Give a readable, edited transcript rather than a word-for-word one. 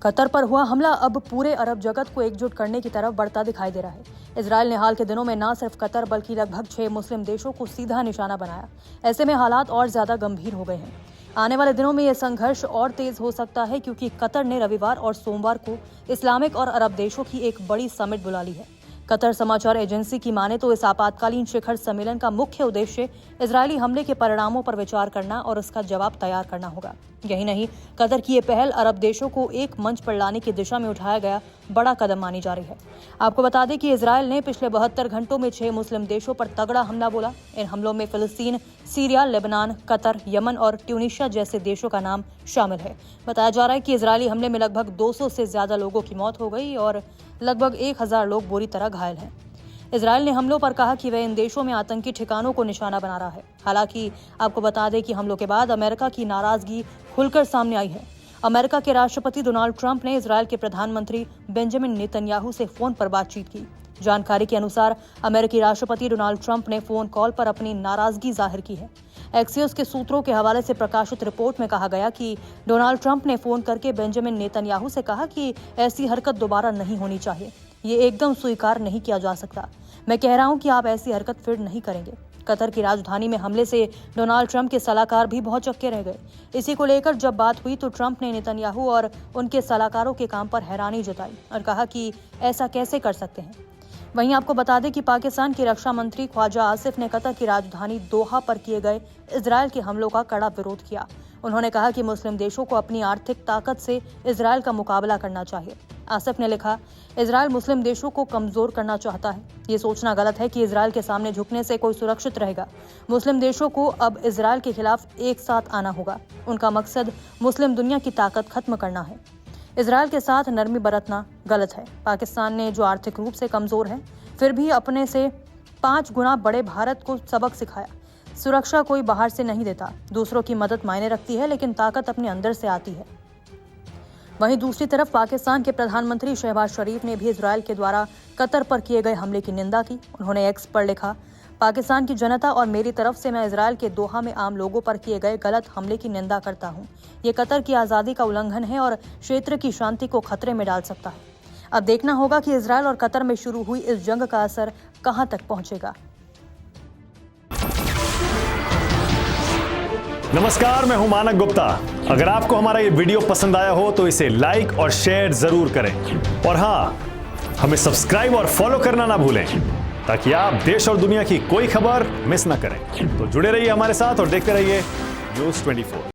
Qatar पर हुआ हमला अब पूरे अरब जगत को एकजुट करने की तरफ बढ़ता दिखाई दे रहा है। इजरायल ने हाल के दिनों में न सिर्फ कतर बल्कि लगभग 6 मुस्लिम देशों को सीधा निशाना बनाया। ऐसे में हालात और ज्यादा गंभीर हो गए हैं। आने वाले दिनों में यह संघर्ष और तेज हो सकता है क्योंकि कतर ने रविवार और सोमवार को इस्लामिक और अरब देशों की एक बड़ी समिट बुला ली है। कतर समाचार एजेंसी की माने तो इस आपातकालीन शिखर सम्मेलन का मुख्य उद्देश्य इजरायली हमले के परिणामों पर विचार करना और उसका जवाब तैयार करना होगा। यही नहीं, कतर की ये पहल अरब देशों को एक मंच पर लाने की दिशा में उठाया गया बड़ा कदम मानी जा रही है। आपको बता दें कि इजरायल ने पिछले 72 घंटों में 6 मुस्लिम देशों पर तगड़ा हमला बोला। इन हमलों में फिलिस्तीन, सीरिया, लेबनान, कतर, यमन और ट्यूनीशिया जैसे देशों का नाम शामिल है। बताया जा रहा है कि इजरायली हमले में लगभग 200 से ज्यादा लोगों की मौत हो गई और लगभग 1000 लोग बुरी तरह घायल हैं। इजरायल ने हमलों पर कहा कि वह इन देशों में आतंकी ठिकानों को निशाना बना रहा है। हालांकि आपको बता दें कि हमलों के बाद अमेरिका की नाराजगी खुलकर सामने आई है। अमेरिका के राष्ट्रपति डोनाल्ड ट्रंप ने इजरायल के प्रधानमंत्री बेंजामिन नेतन्याहू से फोन पर बातचीत की। जानकारी के अनुसार अमेरिकी राष्ट्रपति डोनाल्ड ट्रंप ने फोन कॉल पर अपनी नाराजगी जाहिर की है। एक्सियोस के सूत्रों के हवाले से प्रकाशित रिपोर्ट में कहा गया कि डोनाल्ड ट्रंप ने फोन करके बेंजामिन नेतन्याहू से कहा कि ऐसी हरकत दोबारा नहीं होनी चाहिए। ये एकदम स्वीकार नहीं किया जा सकता। मैं कह रहा हूं कि आप ऐसी हरकत फिर नहीं करेंगे। कतर की राजधानी में हमले से डोनाल्ड ट्रंप के सलाहकार भी बहुत चक्के रह गए। इसी को लेकर जब बात हुई तो ट्रंप ने नेतन्याहू और उनके सलाहकारों के काम पर हैरानी जताई और कहा कि ऐसा कैसे कर सकते हैं। वहीं आपको बता दें कि पाकिस्तान के रक्षा मंत्री ख्वाजा आसिफ ने कतर की राजधानी दोहा पर किए गए इजरायल के हमलों का कड़ा विरोध किया। उन्होंने कहा कि मुस्लिम देशों को अपनी आर्थिक ताकत से इजरायल का मुकाबला करना चाहिए। आसिफ ने लिखा, इजरायल मुस्लिम देशों को कमजोर करना चाहता है। ये सोचना गलत है कि इजरायल के सामने झुकने से कोई सुरक्षित रहेगा। मुस्लिम देशों को अब इजरायल के खिलाफ एक साथ आना होगा। उनका मकसद मुस्लिम दुनिया की ताकत खत्म करना है। इजरायल के साथ नरमी बरतना गलत है। पाकिस्तान ने जो आर्थिक रूप से कमजोर है फिर भी अपने से 5 गुना बड़े भारत को सबक सिखाया। सुरक्षा कोई बाहर से नहीं देता। दूसरों की मदद मायने रखती है, लेकिन ताकत अपने अंदर से आती है। वहीं दूसरी तरफ पाकिस्तान के प्रधानमंत्री शहबाज शरीफ ने भी इजरायल के द्वारा कतर पर किए गए हमले की निंदा की। उन्होंने एक्स पर लिखा, पाकिस्तान की जनता और मेरी तरफ से मैं इजरायल के दोहा में आम लोगों पर किए गए गलत हमले की निंदा करता हूं। ये कतर की आज़ादी का उल्लंघन है और क्षेत्र की शांति को खतरे में डाल सकता है। अब देखना होगा कि इजरायल और कतर में शुरू हुई इस जंग का असर कहां तक पहुंचेगा। नमस्कार, मैं हूं मानक गुप्ता। अगर आपको हमारा ये वीडियो पसंद आया हो तो इसे लाइक और शेयर जरूर करें और हाँ, हमें सब्सक्राइब और फॉलो करना ना भूलें ताकि आप देश और दुनिया की कोई खबर मिस ना करें। तो जुड़े रहिए हमारे साथ और देखते रहिए न्यूज़ 24।